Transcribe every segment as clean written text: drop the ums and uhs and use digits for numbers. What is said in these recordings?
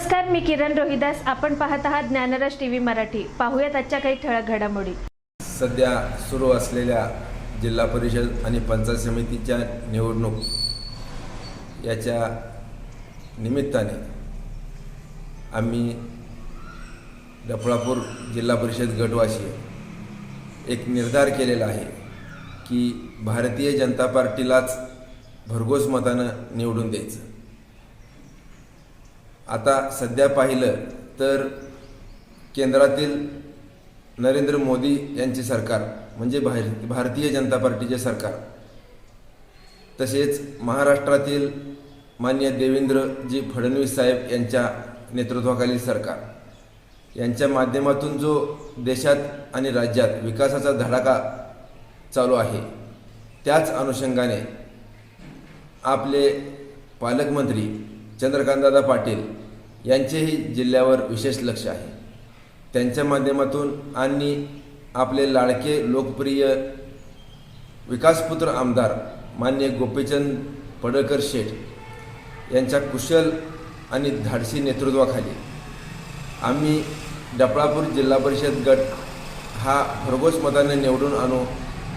नमस्कार, मी किरण रोहिदास. आपण पाहत आहात ज्ञानराज टीव्ही मराठी. पाहूयात आजच्या काही ठळक घडामोडी. सध्या सुरू असलेल्या जिल्हा परिषद आणि पंचायत समितीच्या निवडणूक याच्या निमित्ताने आम्ही डफळापूर जिल्हा परिषद गटवासी एक निर्धार केलेला आहे की भारतीय जनता पार्टीलाच भरघोस मतानं निवडून द्यायचं. आता सध्या पाहिलं तर केंद्रातील नरेंद्र मोदी यांचे सरकार म्हणजे भारतीय जनता पार्टीचे सरकार, तसेच महाराष्ट्रातील माननीय देवेंद्रजी फडणवीस साहेब यांच्या नेतृत्वाखालील सरकार यांच्या माध्यमातून जो देशात आणि राज्यात विकासाचा धडाका चालू आहे, त्याच अनुषंगाने आपले पालकमंत्री चंद्रकांतदादा पाटील यांचेही जिल्ह्यावर विशेष लक्ष आहे. त्यांच्या माध्यमातून आणि आपले लाडके लोकप्रिय विकासपुत्र आमदार माननीय गोपीचंद पडळकर शेठ यांच्या कुशल आणि धाडसी नेतृत्वाखाली आम्ही डफळापूर जिल्हा परिषद गट हा भरघोस मताने निवडून आणू,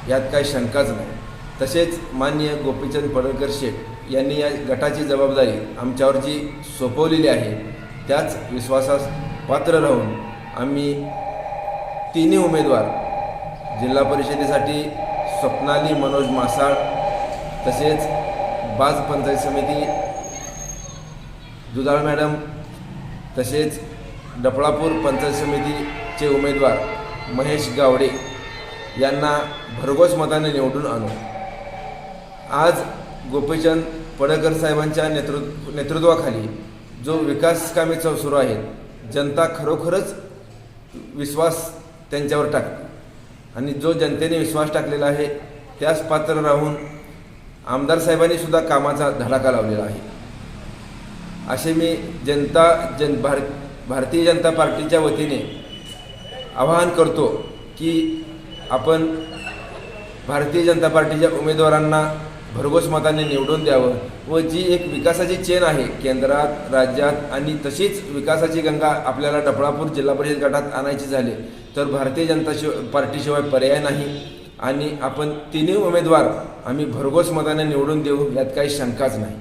यात काही शंकाच नाही. तसेच माननीय गोपीचंद पडळकर शेठ यांनी या गटाची जबाबदारी आमच्यावर जी सोपवलेली आहे, त्याच विश्वासास पात्र राहून आम्ही तिन्ही उमेदवार जिल्हा परिषदेसाठी स्वप्नाली मनोज मासाळ, तसेच बाज पंचायत समिती दुधाळ मॅडम, तसेच डफळापूर पंचायत समितीचे उमेदवार महेश गावडे यांना भरघोस मताने निवडून आणू. आज गोपीचंद पडळकर साहेबांच्या नेतृत्वाखाली जो विकास कामे सुरू आहेत, जनता खरोखरच विश्वास त्यांच्यावर टाकते आणि जो जनतेने विश्वास टाकलेला आहे त्यास पात्र राहून आमदार साहेबांनी सुद्धा कामाचा धडाका लावलेला आहे. असे मी भारतीय जनता पार्टीच्या वतीने आवाहन करतो की आपण भारतीय जनता पार्टीच्या उमेदवारांना भरघोस मताने निवडून द्यावं व जी एक विकासाची चेन आहे केंद्रात, राज्यात आणि तशीच विकासाची गंगा आपल्याला डफळापूर जिल्हा परिषद गटात आणायची झाली तर भारतीय जनता पार्टीशिवाय पर्याय नाही आणि आपण तिन्ही उमेदवार आम्ही भरघोस मताने निवडून देऊ, यात काही शंकाच नाही.